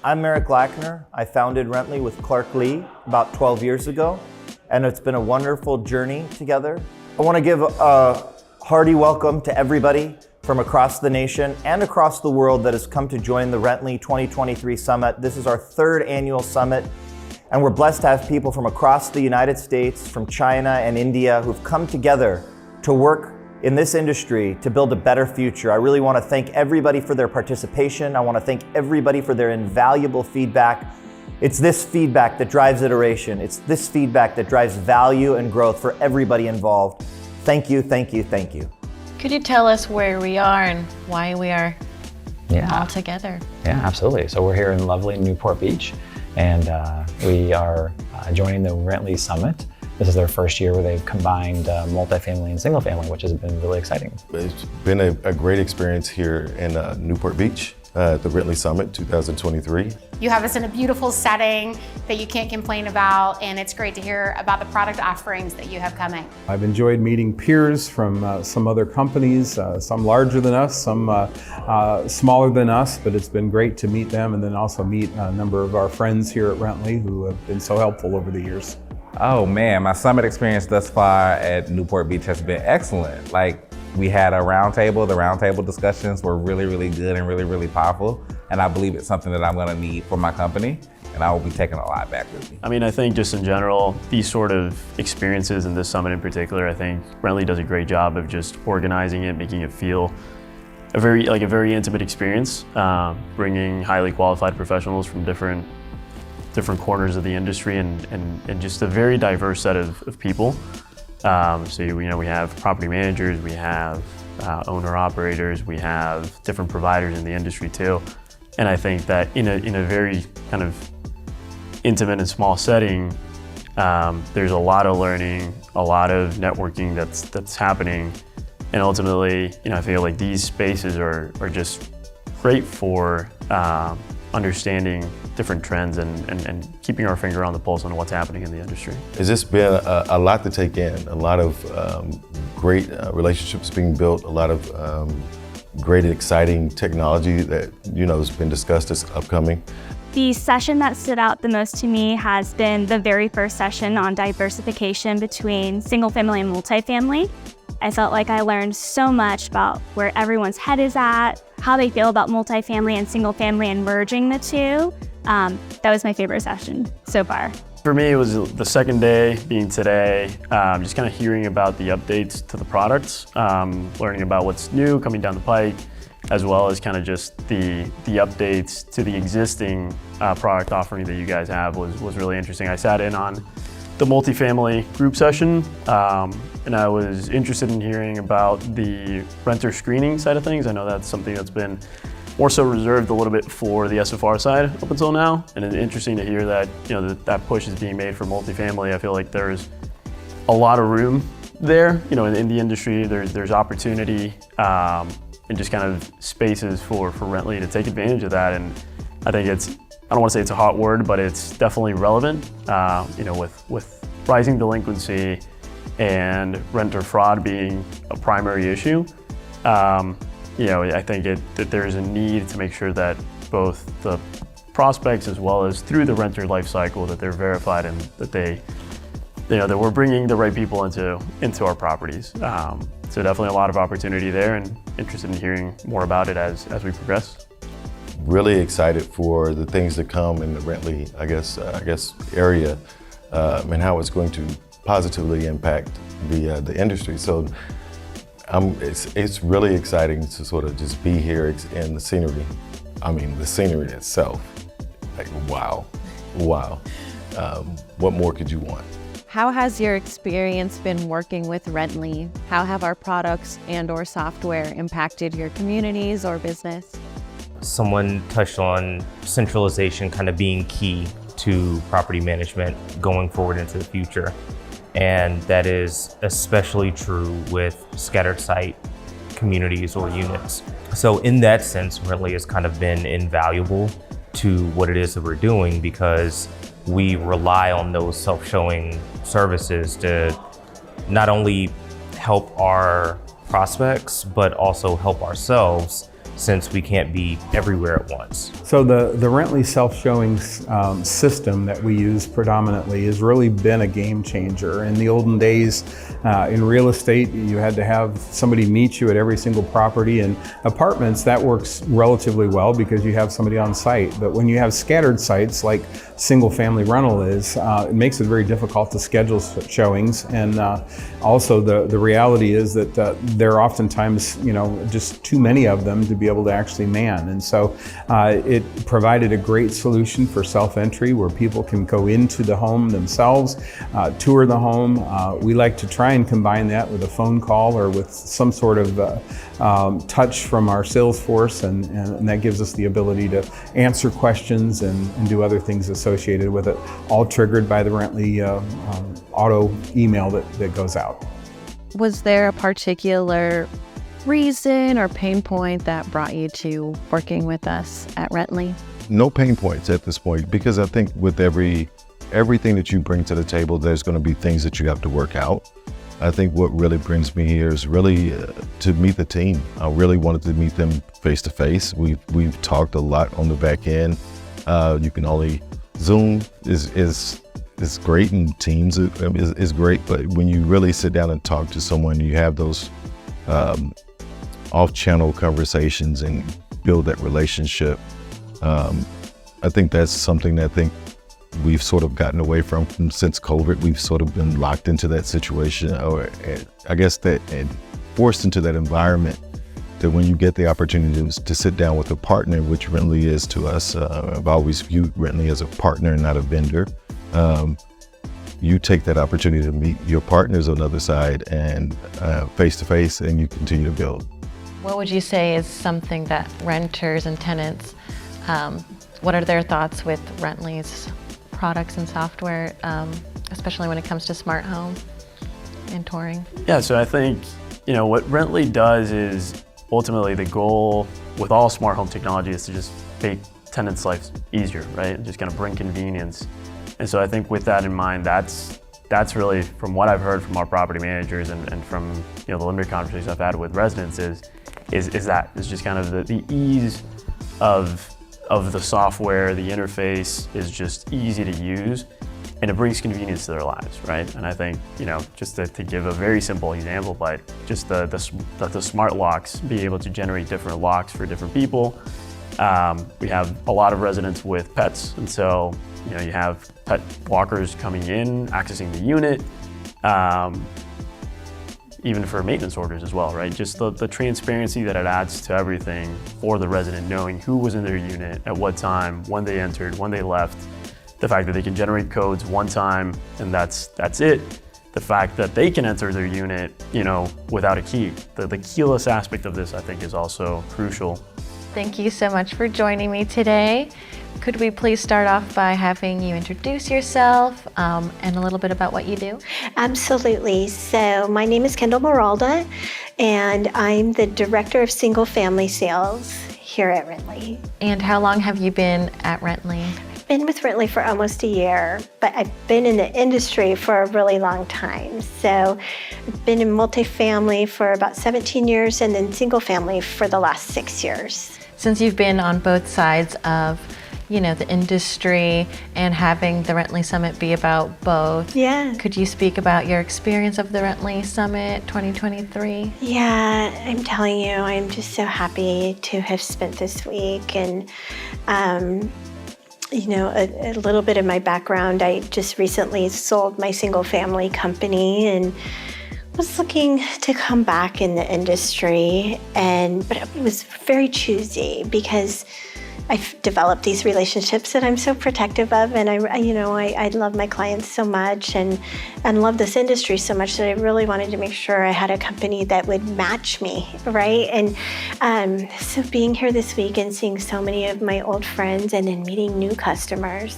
I'm Merrick Lackner. I founded Rently with Clark Lee about 12 years ago, and it's been a wonderful journey together. I want to give a hearty welcome to everybody from across the nation and across the world that has come to join the Rently 2023 Summit. This is our third annual summit, and we're blessed to have people from across the United States, from China and India, who've come together to work in this industry to build a better future. I really want to thank everybody for their participation. I want to thank everybody for their invaluable feedback. It's this feedback that drives iteration. It's this feedback that drives value and growth for everybody involved. Thank you, thank you, thank you. Could you tell us where we are and why we are all together? Yeah, absolutely. So we're here in lovely Newport Beach, and we are joining the Rently Summit. This is their first year where they've combined multifamily and single family, which has been really exciting. It's been a great experience here in Newport Beach at the Rently Summit 2023. You have us in a beautiful setting that you can't complain about, and it's great to hear about the product offerings that you have coming. I've enjoyed meeting peers from some other companies, some larger than us, some smaller than us, but it's been great to meet them and then also meet a number of our friends here at Rently who have been so helpful over the years. Oh man, my summit experience thus far at Newport Beach has been excellent. Like, we had a roundtable. The roundtable discussions were really, really good and really, really powerful. And I believe it's something that I'm gonna need for my company, and I will be taking a lot back with me. I mean, I think just in general, these sort of experiences and this summit in particular, I think Rently does a great job of just organizing it, making it feel a very intimate experience, bringing highly qualified professionals from different corners of the industry and just a very diverse set of people. So we have property managers, we have owner operators, we have different providers in the industry too. And I think that in a very kind of intimate and small setting, there's a lot of learning, a lot of networking that's happening. And ultimately, I feel like these spaces are just great for understanding different trends and keeping our finger on the pulse on what's happening in the industry. It's just been a lot to take in, a lot of great relationships being built, a lot of great and exciting technology that has been discussed as upcoming. The session that stood out the most to me has been the very first session on diversification between single family and multifamily. I felt like I learned so much about where everyone's head is at, how they feel about multifamily and single family and merging the two. That was my favorite session so far. For me, it was the second day being today, just kind of hearing about the updates to the products, learning about what's new coming down the pike, as well as kind of just the updates to the existing product offering that you guys have was really interesting. I sat in on the multifamily group session, and I was interested in hearing about the renter screening side of things. I know that's something that's been more so reserved a little bit for the SFR side up until now, and it's interesting to hear that that push is being made for multifamily. I feel like there's a lot of room there, in the industry. There's opportunity and just kind of spaces for Rently to take advantage of that. And I think I don't want to say it's a hot word, but it's definitely relevant. With rising delinquency and renter fraud being a primary issue. I think that there's a need to make sure that both the prospects as well as through the renter life cycle that they're verified and that that we're bringing the right people into our properties. So definitely a lot of opportunity there, and interested in hearing more about it as we progress. Really excited for the things to come in the Rently, area, and how it's going to positively impact the industry. So it's really exciting to sort of just be here in the scenery. I mean, the scenery itself, like, wow. What more could you want? How has your experience been working with Rently? How have our products and/or software impacted your communities or business? Someone touched on centralization kind of being key to property management going forward into the future. And that is especially true with scattered site communities or units. So in that sense, Rently has kind of been invaluable to what it is that we're doing, because we rely on those self-showing services to not only help our prospects, but also help ourselves since we can't be everywhere at once. So the Rently self-showing system that we use predominantly has really been a game changer. In the olden days, in real estate, you had to have somebody meet you at every single property. And apartments, that works relatively well because you have somebody on site. But when you have scattered sites like single-family rental is, it makes it very difficult to schedule showings. And also the reality is that there are oftentimes, just too many of them to be able to actually man. And so it provided a great solution for self-entry where people can go into the home themselves, tour the home. We like to try and combine that with a phone call or with some sort of touch from our sales force, and that gives us the ability to answer questions and do other things associated with it, all triggered by the Rently auto email that goes out. Was there a particular reason or pain point that brought you to working with us at Rently? No pain points at this point, because I think with everything that you bring to the table, there's going to be things that you have to work out. I think what really brings me here is really to meet the team. I really wanted to meet them face to face. We've talked a lot on the back end. You can only Zoom is great, and Teams is great, but when you really sit down and talk to someone, you have those off-channel conversations and build that relationship. I think that's something that I think we've sort of gotten away from since COVID. We've sort of been locked into that situation, or I guess that forced into that environment, that when you get the opportunity to sit down with a partner, which Rently is to us, I've always viewed Rently as a partner and not a vendor. You take that opportunity to meet your partners on the other side and face to face, and you continue to build. What would you say is something that renters and tenants, what are their thoughts with Rently's products and software, especially when it comes to smart home and touring? Yeah, so I think, what Rently does is ultimately the goal with all smart home technology is to just make tenants' lives easier, right? Just kind of bring convenience. And so I think with that in mind, that's really, from what I've heard from our property managers and from the limited conversations I've had with residents is just kind of the ease of the software. The interface is just easy to use, and it brings convenience to their lives, right? And I think, just to give a very simple example, but just the smart locks, be able to generate different locks for different people. We have a lot of residents with pets, and so you have pet walkers coming in, accessing the unit, even for maintenance orders as well, right? Just the transparency that it adds to everything for the resident, knowing who was in their unit, at what time, when they entered, when they left. The fact that they can generate codes one time and that's it. The fact that they can enter their unit, without a key. The keyless aspect of this, I think, is also crucial. Thank you so much for joining me today. Could we please start off by having you introduce yourself and a little bit about what you do? Absolutely. So my name is Kendall Moralda, and I'm the Director of Single Family Sales here at Rently. And how long have you been at Rently? I've been with Rently for almost a year, but I've been in the industry for a really long time. So I've been in multifamily for about 17 years and then single family for the last 6 years. Since you've been on both sides of the industry and having the Rently Summit be about both. Yeah. Could you speak about your experience of the Rently Summit 2023? Yeah, I'm telling you, I'm just so happy to have spent this week. And, a little bit of my background, I just recently sold my single family company and was looking to come back in the industry. But it was very choosy because I've developed these relationships that I'm so protective of, and I love my clients so much and love this industry so much that I really wanted to make sure I had a company that would match me, right? And so being here this week and seeing so many of my old friends and then meeting new customers,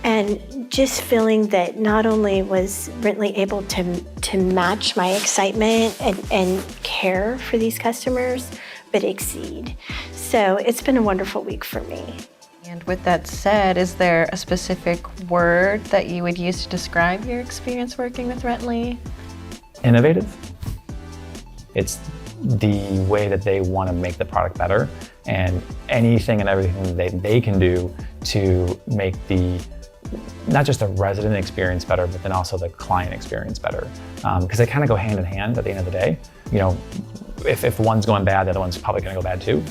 and just feeling that not only was Rently able to match my excitement and care for these customers, but exceed. So it's been a wonderful week for me. And with that said, is there a specific word that you would use to describe your experience working with Rently? Innovative. It's the way that they want to make the product better, and anything and everything that they can do to make not just the resident experience better, but then also the client experience better. Because they kind of go hand in hand at the end of the day. You know, if one's going bad, the other one's probably going to go bad too.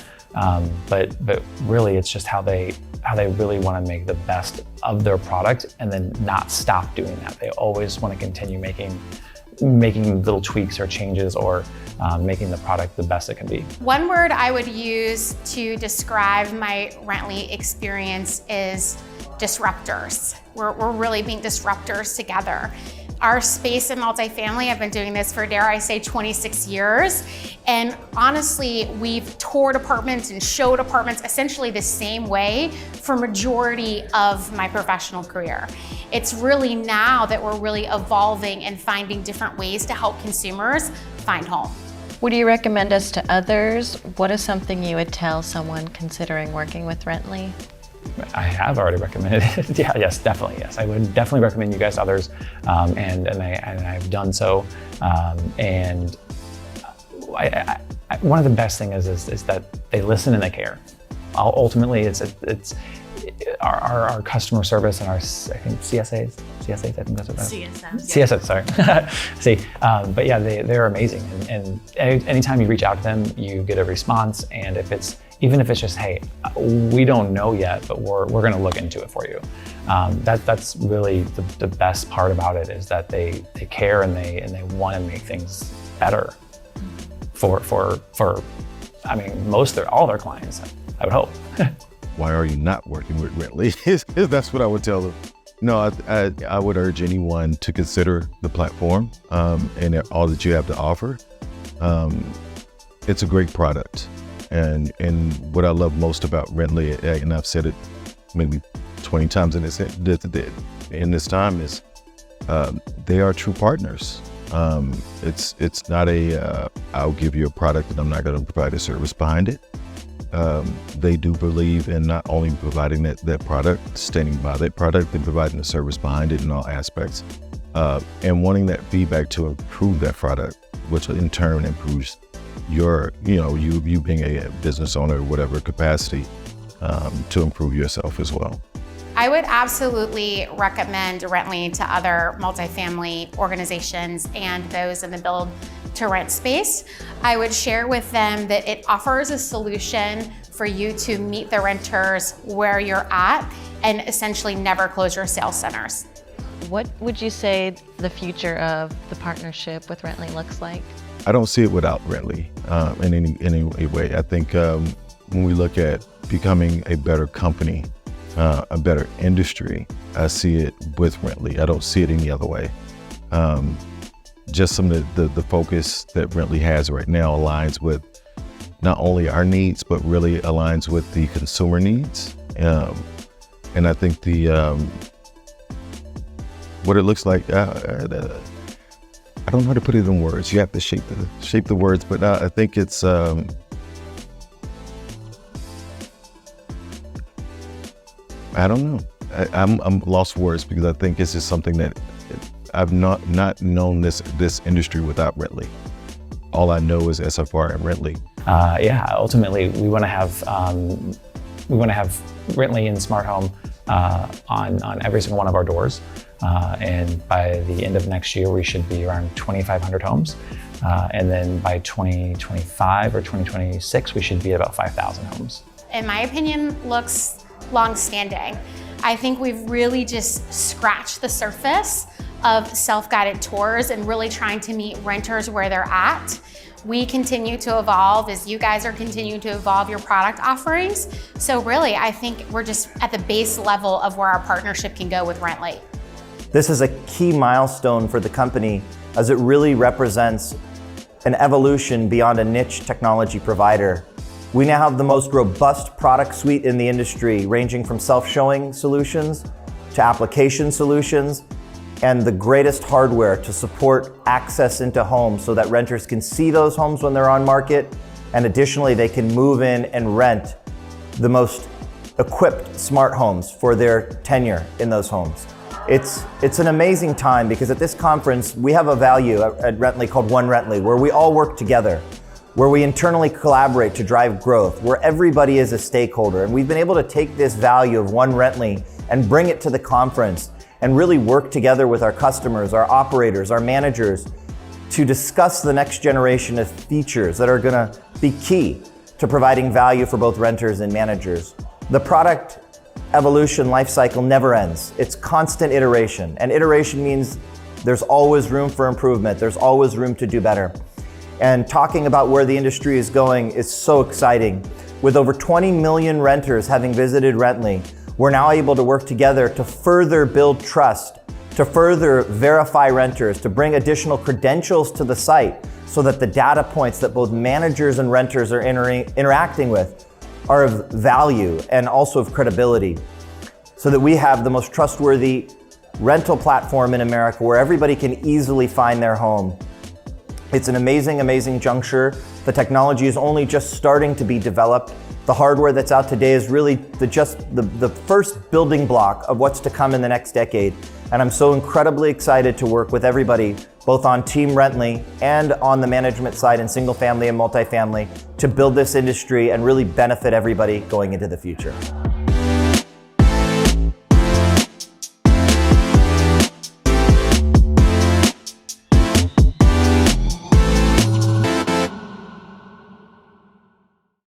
But really, it's just how they really want to make the best of their product and then not stop doing that. They always want to continue making little tweaks or changes or making the product the best it can be. One word I would use to describe my Rently experience is disruptors. We're really being disruptors together. Our space in multifamily, I've been doing this for, dare I say, 26 years. And honestly, we've toured apartments and showed apartments essentially the same way for majority of my professional career. It's really now that we're really evolving and finding different ways to help consumers find home. Would you recommend us to others? What is something you would tell someone considering working with Rently? I have already recommended it. Yes, definitely. Yes, I would definitely recommend you guys to others, and I've done so. And one of the best things is that they listen and they care. Ultimately, it's our customer service and our, I think, CSAs, I think that's what that is. CSS, sorry. See, but yeah, they're amazing. And anytime you reach out to them, you get a response. And even if it's just, hey, we don't know yet, but we're going to look into it for you. That's really the best part about it, is that they care and they want to make things better for I mean, all their clients, I would hope. Why are you not working with Rently? That's what I would tell them. No, I would urge anyone to consider the platform and all that you have to offer. It's a great product. And what I love most about Rently, and I've said it maybe 20 times in this time, is they are true partners. It's not I'll give you a product and I'm not going to provide a service behind it. They do believe in not only providing that product, standing by that product, but providing the service behind it in all aspects, and wanting that feedback to improve that product, which in turn improves you being a business owner, whatever capacity, to improve yourself as well. I would absolutely recommend Rently to other multifamily organizations and those in the build to rent space. I would share with them that it offers a solution for you to meet the renters where you're at and essentially never close your sales centers. What would you say the future of the partnership with Rently looks like? I don't see it without Rently in any way. I think when we look at becoming a better company, a better industry, I see it with Rently. I don't see it any other way. Just some of the focus that Rently has right now aligns with not only our needs, but really aligns with the consumer needs. And I think what it looks like, I don't know how to put it in words. You have to shape the words, but I think it's I don't know. I'm lost for words, because I think it's just something that I've not known this industry without Rently. All I know is SFR and Rently. Ultimately, we want to have Rently and Smart Home on every single one of our doors. And by the end of next year, we should be around 2,500 homes. And then by 2025 or 2026, we should be at about 5,000 homes. In my opinion, looks long-standing. I think we've really just scratched the surface of self-guided tours and really trying to meet renters where they're at. We continue to evolve as you guys are continuing to evolve your product offerings. So really, I think we're just at the base level of where our partnership can go with Rently. This is a key milestone for the company, as it really represents an evolution beyond a niche technology provider. We now have the most robust product suite in the industry, ranging from self-showing solutions to application solutions, and the greatest hardware to support access into homes so that renters can see those homes when they're on market, and additionally they can move in and rent the most equipped smart homes for their tenure in those homes. It's an amazing time, because at this conference we have a value at Rently called One Rently, where we all work together. where we internally collaborate to drive growth, where everybody is a stakeholder. And we've been able to take this value of One Rently and bring it to the conference and really work together with our customers, our operators, our managers to discuss the next generation of features that are gonna be key to providing value for both renters and managers. The product evolution life cycle never ends. It's constant iteration, and iteration means there's always room for improvement. There's always room to do better. And talking about where the industry is going is so exciting. With over 20 million renters having visited Rently, we're now able to work together to further build trust, to further verify renters, to bring additional credentials to the site so that the data points that both managers and renters are interacting with are of value and also of credibility, so that we have the most trustworthy rental platform in America where everybody can easily find their home. It's an amazing, amazing juncture. The technology is only just starting to be developed. The hardware that's out today is really the first building block of what's to come in the next decade. And I'm so incredibly excited to work with everybody, both on Team Rently and on the management side in single family and multifamily, to build this industry and really benefit everybody going into the future.